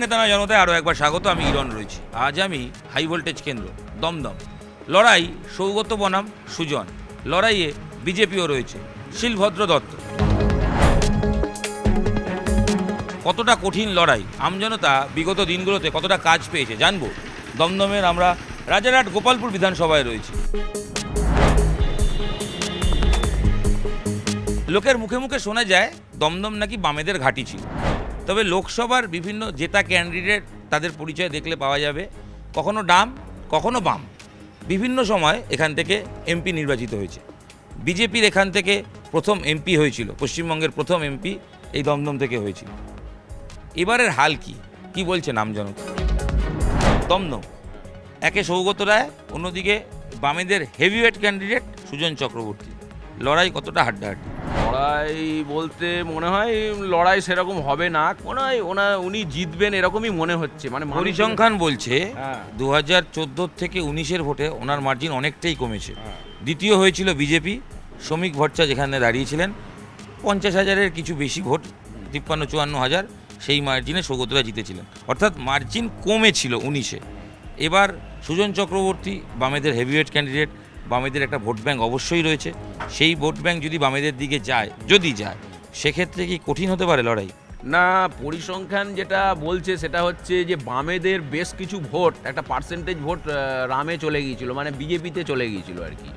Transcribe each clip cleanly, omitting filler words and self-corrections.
নেতানা জনতায় আরও একবার স্বাগত। আমি ইরন রয়েছি। আজ আমি হাই ভোল্টেজ কেন্দ্র দমদম। লড়াই সৌগত বনাম সুজন। লড়াইয়ে বিজেপিও রয়েছে, শিলভদ্র দত্ত। কতটা কঠিন লড়াই, আমজনতা বিগত দিনগুলোতে কতটা কাজ পেয়েছে জানবো। দমদমের আমরা রাজারহাট গোপালপুর বিধানসভায় রয়েছি। লোকের মুখে মুখে শোনা যায় দমদম নাকি বামেদের ঘাঁটি ছিল। তবে লোকসভার বিভিন্ন জেতা ক্যান্ডিডেট তাদের পরিচয় দেখলে পাওয়া যাবে কখনো ডাম কখনো বাম। বিভিন্ন সময় এখান থেকে এমপি নির্বাচিত হয়েছে। বিজেপির এখান থেকে প্রথম এমপি হয়েছিল, পশ্চিমবঙ্গের প্রথম এমপি এই দমদম থেকে হয়েছিল। এবারের হাল কি বলছে আমজনতা? দমদম একে সৌগত রায়, অন্যদিকে বামেদের হেভিওয়েট ক্যান্ডিডেট সুজন চক্রবর্তী। লড়াই কতটা হাড্ডাহাড্ডি? লড়াই বলতে মনে হয় লড়াই সেরকম হবে না, মনে হয় উনি জিতবেন এরকমই মনে হচ্ছে। মানে পরিসংখ্যান বলছে হ্যাঁ। 2014 থেকে 19-এর ভোটে ওনার মার্জিন অনেকটাই কমেছে। দ্বিতীয় হয়েছিল বিজেপি, শ্রমিক ভট্টাচার্য যেখানে দাঁড়িয়েছিলেন 50,000-এর কিছু বেশি ভোট, 53-54,000, সেই মার্জিনে সৌগতরা জিতেছিলেন। অর্থাৎ মার্জিন কমেছিল 19-এ। এবার সুজন চক্রবর্তী বামেদের হেভিওয়েট ক্যান্ডিডেট, বামেদের একটা ভোট ব্যাঙ্ক অবশ্যই রয়েছে। সেই ভোট ব্যাঙ্ক যদি বামেদের দিকে যায়, সেক্ষেত্রে কি কঠিন হতে পারে লড়াই? না, পরিসংখ্যান যেটা বলছে সেটা হচ্ছে যে বামেদের বেশ কিছু ভোট, একটা পার্সেন্টেজ ভোট রামে চলে গিয়েছিল, মানে বিজেপিতে চলে গিয়েছিল আর কি।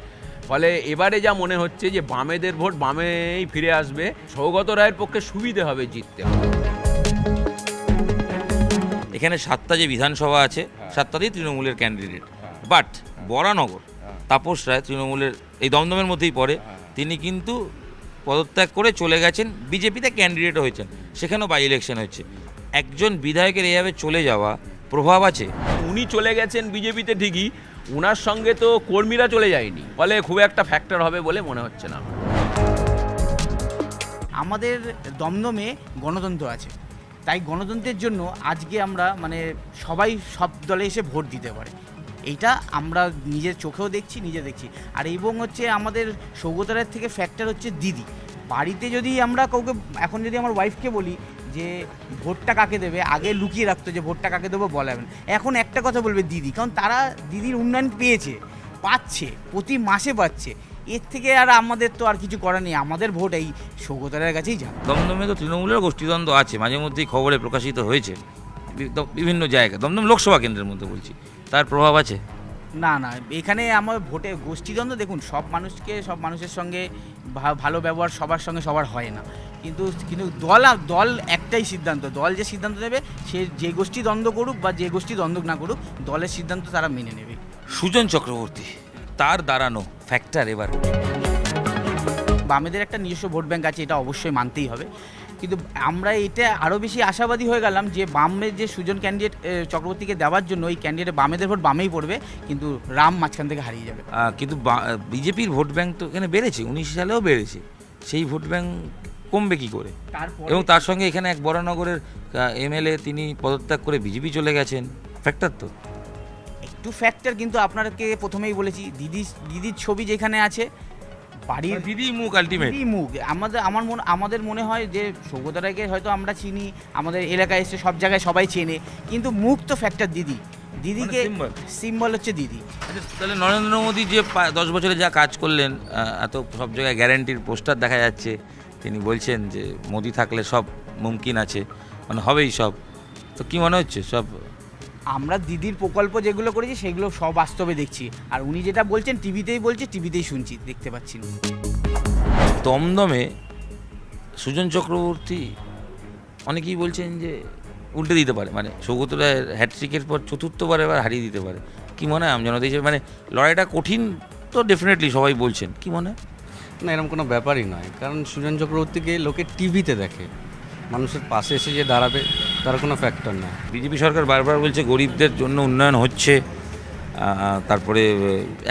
ফলে এবারে যা মনে হচ্ছে যে বামেদের ভোট বামেই ফিরে আসবে, সৌগত রায়ের পক্ষে সুবিধে হবে জিততে। এখানে 7টা যে বিধানসভা আছে, 7টাতেই তৃণমূলের ক্যান্ডিডেট। বাট বরানগর তাপস রায় তৃণমূলের এই দমদমের মধ্যেই পড়ে, তিনি কিন্তু পদত্যাগ করে চলে গেছেন, বিজেপিতে ক্যান্ডিডেটও হয়েছেন, সেখানেও বাই ইলেকশন হচ্ছে। একজন বিধায়কের এইভাবে চলে যাওয়া প্রভাব আছে। উনি চলে গেছেন বিজেপিতে ঠিকই, উনার সঙ্গে তো কর্মীরা চলে যায়নি, ফলে খুব একটা ফ্যাক্টর হবে বলে মনে হচ্ছে না। আমাদের দমদমে গণতন্ত্র আছে, তাই গণতন্ত্রের জন্য আজকে আমরা সবাই সব দলে এসে ভোট দিতে পারে, এইটা আমরা নিজের চোখেও দেখছি, দেখছি। আর এবং হচ্ছে আমাদের সৌগত রায়ের থেকে ফ্যাক্টর হচ্ছে দিদি। বাড়িতে যদি আমরা কাউকে, এখন যদি আমার ওয়াইফকে বলি যে ভোটটা কাকে দেবে, আগে লুকিয়ে রাখতো যে ভোটটা কাকে দেবো বলাবেন, এখন একটা কথা বলবে দিদি, কারণ তারা দিদির উন্নয়ন পাচ্ছে প্রতি মাসে পাচ্ছে। এর থেকে আর আমাদের তো আর কিছু করার নেই, আমাদের ভোট এই সৌগত রায়ের কাছেই যাবে। দমদমে তো তৃণমূলের গোষ্ঠীদ্বন্দ্ব আছে, মাঝে মধ্যেই খবরে প্রকাশিত হয়েছে বিভিন্ন জায়গায়। দমদম লোকসভা কেন্দ্রের মধ্যে বলছি, তার প্রভাব আছে? না, এখানে আমার ভোটে গোষ্ঠীদ্বন্দ্ব, দেখুন সব মানুষের সঙ্গে ভালো ব্যবহার সবার হয় না, কিন্তু দল একটাই সিদ্ধান্ত, দল যে সিদ্ধান্ত নেবে, সে যে গোষ্ঠী দ্বন্দ্ব করুক বা যে গোষ্ঠী দ্বন্দ্ব না করুক, দলের সিদ্ধান্ত তারা মেনে নেবে। সুজন চক্রবর্তী, তার দাঁড়ানো ফ্যাক্টর এবার বামেদের একটা নিজস্ব ভোট ব্যাঙ্ক আছে, এটা অবশ্যই মানতেই হবে, কিন্তু আমরা এটা আরও বেশি আশাবাদী হয়ে গেলাম যে বামের যে সুজন ক্যান্ডিডেট চক্রবর্তীকে দেওয়ার জন্য ওই ক্যান্ডিডেট বামেদের ভোট বামেই পড়বে, কিন্তু রাম মাঝখান থেকে হারিয়ে যাবে। কিন্তু বিজেপির ভোট ব্যাঙ্ক তো এখানে বেড়েছে, 19 সালেও বেড়েছে, সেই ভোট ব্যাঙ্ক কমবে কি করে? এবং তার সঙ্গে এখানে এক বরানগরের এমএলএ তিনি পদত্যাগ করে বিজেপি চলে গেছেন, ফ্যাক্টর তো একটু ফ্যাক্টর। কিন্তু আপনাদেরকে প্রথমেই বলেছি, দিদির ছবি যেখানে আছে, বাড়ির দিদি মুখ আলটিমেট মুখ। আমাদের মনে হয় যে সৌগত রায়কে হয়তো আমরা চিনি, আমাদের এলাকায় এসে সব জায়গায় সবাই চেনে, কিন্তু মুখ তো ফ্যাক্টর দিদিকে সিম্বল হচ্ছে দিদি। তাহলে নরেন্দ্র মোদী যে 10 বছরে যা কাজ করলেন, এত সব জায়গায় গ্যারান্টির পোস্টার দেখা যাচ্ছে, তিনি বলছেন যে মোদী থাকলে সব মুমকিন আছে, মানে হবেই সব, তো কি মনে হচ্ছে সব? আমরা দিদির প্রকল্প যেগুলো করেছি সেগুলো সব বাস্তবে দেখছি, আর উনি যেটা বলছেন টিভিতেই শুনছি, দেখতে পাচ্ছি না। দমদমে সুজন চক্রবর্তী অনেকেই বলছেন যে উল্টে দিতে পারে, মানে সৌগত রায়ের হ্যাটট্রিকের পর চতুর্থবার এবার হারিয়ে দিতে পারে। কি মনে হয় আমজনতা হিসেবে? মানে লড়াইটা কঠিন তো ডেফিনেটলি সবাই বলছেন, কি মনে হয়? না, এরকম কোনো ব্যাপারই নয়, কারণ সুজন চক্রবর্তীকে লোকে টিভিতে দেখে, মানুষের পাশে এসে যে দাঁড়াবে তার কোনো ফ্যাক্টর না। বিজেপি সরকার বারবার বলছে গরিবদের জন্য উন্নয়ন হচ্ছে, তারপরে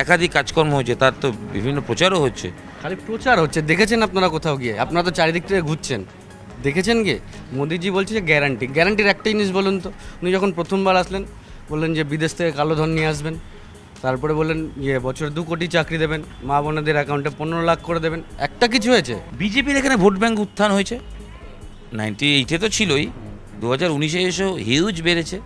একাধিক কাজকর্ম হচ্ছে, তার তো বিভিন্ন প্রচারও হচ্ছে। খালি প্রচার হচ্ছে, দেখেছেন আপনারা কোথাও গিয়ে? আপনারা তো চারিদিক থেকে ঘুরছেন, দেখেছেন গিয়ে? মোদিজি বলছে যে গ্যারান্টির একটাই জিনিস বলুন তো। উনি যখন প্রথমবার আসলেন বললেন যে বিদেশ থেকে কালো ধন নিয়ে আসবেন, তারপরে বললেন বছরে 2 কোটি চাকরি দেবেন, মা বোনেদের অ্যাকাউন্টে 15 লাখ করে দেবেন। একটা কিছু হয়েছে? বিজেপির এখানে ভোট ব্যাঙ্ক উত্থান হয়েছে, 98-এ তো ছিলই, 2019-এ এসেও হিউজ বেড়েছে,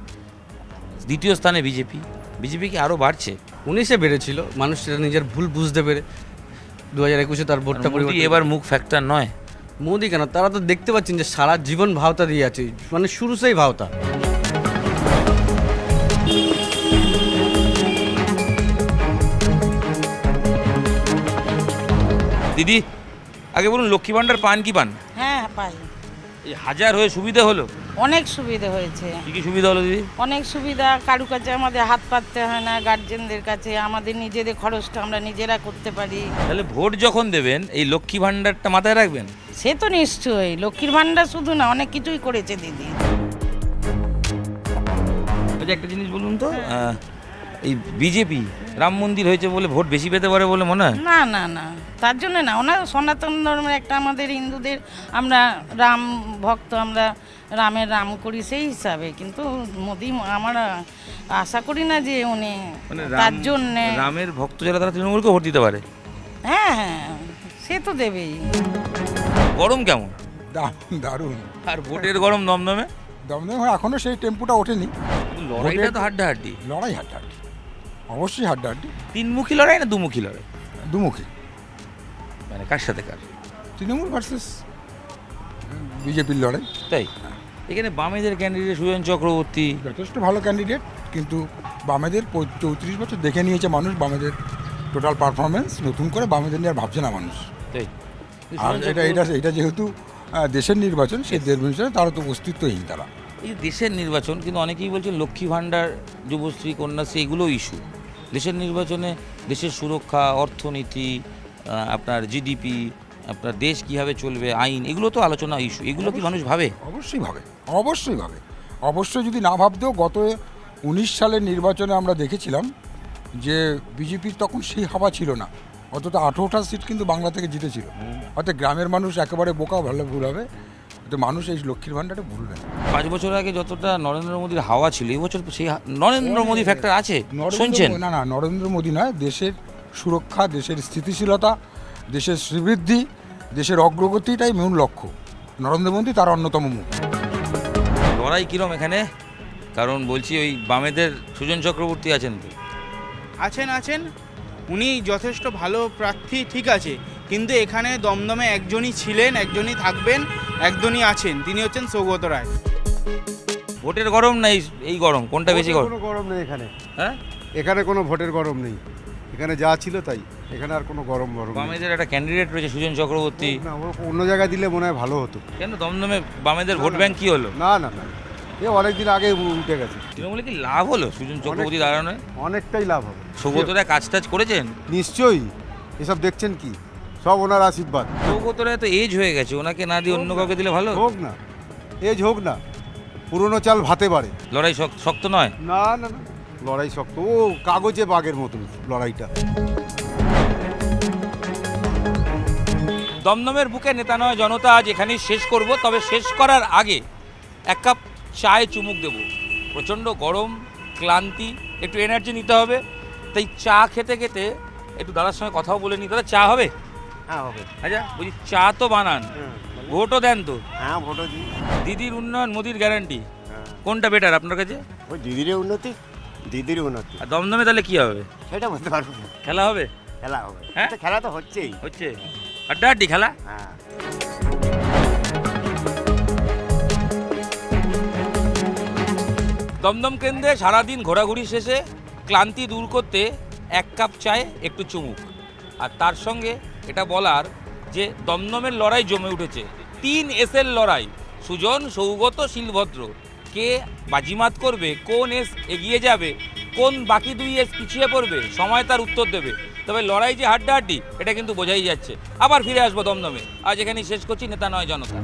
দ্বিতীয় স্থানে বিজেপি। বিজেপি কি আরও বাড়ছে? 19-এ বেড়েছিল, মানুষ সেটা নিজের ভুল বুঝতে পেরে 2021-এ তার ভোটটা মোদি পরিবর্তন। এবার মুখ ফ্যাক্টর নয়। মোদি কেন, তারা তো দেখতে পাচ্ছেন যে সারা জীবন ভাওতা দিয়ে আছে, মানে শুরু সেই ভাওতা। দিদি আগে বলুন, লক্ষ্মী ভাণ্ডার পান কি পান? হ্যাঁ পাই, এই 1000 হয়ে সুবিধা হলো? অনেক সুবিধা হয়েছে, কি কি সুবিধা হলো দিদি? অনেক সুবিধা। কারু কাছে আমাদের হাত পাততে হয় না, গার্জেনদের কাছে, আমাদের নিজেদের খরচটা আমরা নিজেরা করতে পারি। তাহলে ভোট যখন দেবেন এই লক্ষ্মী ভাণ্ডারটা মাথায় রাখবেন। সে তো নিশ্চয়ই, লক্ষ্মীর ভাণ্ডার শুধু না, অনেক কিছুই করেছে দিদি। আচ্ছা একটা জিনিস বলুন তো, এই বিজেপি রাম মন্দির হয়েছে বলে ভোট বেশি পেতে পারে বলে মনে হয়? না না না, তার জন্য না, ওনার সনাতন ধর্মের একটা, আমাদের হিন্দুদের আমরা রাম ভক্ত, আমরা রামের রাম করি সেই হিসাবে। কিন্তু মোদি আমরা আশা করি না যে উনি মানে তার জন্যে। রামের ভক্ত যারা তারা তৃণমূলকে ভোট দিতে পারে? হ্যাঁ হ্যাঁ, সে তো দেবেই। গরম কেমন? দারুণ। আর ভোটের গরম দমদমে? দমদমে এখনো সেই টেম্পুটা ওঠেনি। লড়াইটা তো হাড্ডাহাড্ডি। লড়াই হাড্ডাহাড্ডি, অবশ্যই হাড্ডাহাড্ডি। তিনমুখী লড়াই না দুমুখী লড়াই? দুমুখী, মানে কার সাথে কার? তৃণমূল ভার্সেস বিজেপির লড়াই। তাই এখানে বামেদের ক্যান্ডিডেট সুজন চক্রবর্তী যথেষ্ট ভালো ক্যান্ডিডেট, কিন্তু বামেদের 34 বছর দেখে নিয়েছে মানুষ, বামেদের টোটাল পারফরমেন্স। নতুন করে বামেদের নিয়ে আর ভাবছে না মানুষ। তাই আর এটা যেহেতু দেশের নির্বাচন, সেই নির্বাচনে তারা তো অস্তিত্বহীন তারা। এই দেশের নির্বাচন, কিন্তু অনেকেই বলছেন লক্ষ্মী ভাণ্ডার, যুবশ্রী, কন্যাশ্রী এগুলো ইস্যু। দেশের নির্বাচনে দেশের সুরক্ষা, অর্থনীতি, আপনার জিডিপি, আপনার দেশ কীভাবে চলবে, আইন, এগুলো তো আলোচনা ইস্যু। এগুলো কি মানুষ ভাবে? অবশ্যই ভাবে, অবশ্যই ভাবে। অবশ্যই যদি না ভাবতেও, গত 19 সালের নির্বাচনে আমরা দেখেছিলাম যে বিজেপির তখন সেই হাওয়া ছিল না। অন্তত 18টা সিট কিন্তু বাংলা থেকে জিতেছিল। হয়তো গ্রামের মানুষ একেবারে বোকা, ভালো ভুল হবে, তো মানুষ এই লক্ষ্মীর ভাণ্ডারটা ভুলবে না। 5 বছর আগে যতটা নরেন্দ্র মোদীর হাওয়া ছিল, এই বছর সেই নরেন্দ্র মোদী ফ্যাক্টর আছে শুনছেন? না, নরেন্দ্র মোদী নয়, দেশের সুরক্ষা, দেশের স্থিতিশীলতা, দেশের শ্রীবৃদ্ধি, দেশের অগ্রগতিটাই মূল লক্ষ্য। নরেন্দ্র মোদী তার অন্যতম মুখ। লড়াই কিরম এখানে? কারণ বলছি ওই বামেদের সুজন চক্রবর্তী আছেন তো। আছেন, উনি যথেষ্ট ভালো প্রার্থী, ঠিক আছে, কিন্তু এখানে দমদমে একজনই ছিলেন, একজনই থাকবেন, একজনই আছেন, তিনি হচ্ছেন সৌগত রায়। ভোটের গরম না এই গরম, কোনটা বেশি গরম? কোনো গরম নেই এখানে, হ্যাঁ, এখানে কোনো ভোটের গরম নেই, এখানে যা ছিল তাই, এখানে আর কোনো গরম নেই। বামেদের একটা ক্যান্ডিডেট রয়েছে সুজন চক্রবর্তী। না, ও অন্য জায়গায় দিলে মনে হয় ভালো হতো। কেন দমদমে বামেদের ভোট ব্যাংক কি হলো? না না না, এ অনেকদিন আগে উঠে গেছে। তৃণমূলে কি লাভ হলো সুজন চক্রবর্তী দাঁড়ানো? অনেকটাই লাভ হবে। সৌগতরা কাজ টাজ করেছেন? নিশ্চয়ই, এসব দেখছেন কি, সব ওনার আশীর্বাদ। সৌগতরা তো এজ হয়ে গেছে, ওনাকে না দিয়ে অন্য কাউকে দিলে ভালো। হোক না, এজ হোক না, পুরনো চাল ভাতে পারে। লড়াই শক্ত নয়? না না না, লড়াই শক্ত, ও কাগজে বাগের মতন লড়াইটা। দমদমের বুকে নেতা নয় জনতা আজ এখানেই শেষ করব। তবে শেষ করার আগে এক কাপ চায়ে চুমুক দেব। প্রচণ্ড গরম, ক্লান্তি, একটু এনার্জি নিতে হবে, তাই চা খেতে খেতে একটু দাদার সঙ্গে কথাও বলে নিই। দাদা চা হবে? হ্যাঁ হবে। আচ্ছা বলছি, চা তো বানান, ভোটও দেন তো? হ্যাঁ ভোটও দিই। দিদির উন্নয়ন, মোদির গ্যারান্টি, হ্যাঁ। কোনটা বেটার আপনার কাছে? ওই দিদির উন্নতি, দিদির উন্নতি, আর দমদমে তাহলে কি হবে? সেটা বলতে পারবো না। খেলা হবে? খেলা হবে, হ্যাঁ? তো খেলা তো হচ্ছেই। হচ্ছে আড্ডাআড্ডি খেলা। হ্যাঁ। দমদম কেন্দ্রে সারাদিন ঘোরাঘুরি শেষে ক্লান্তি দূর করতে এক কাপ চায়ে একটু চুমুক। আর তার সঙ্গে এটা বলার যে দমদমের লড়াই জমে উঠেছে, 3 এসের লড়াই। সুজন, সৌগত, শিলভদ্র, কে বাজিমাত করবে, কোন এস এগিয়ে যাবে, কোন বাকি 2 এস পিছিয়ে পড়বে, সময় তার উত্তর দেবে। তবে লড়াই যে হাড্ডাহাড্ডি, এটা কিন্তু বোঝাই যাচ্ছে। আবার ফিরে আসবো দমদমে। আজ এখানেই শেষ করছি, নেতা নয় জনতা।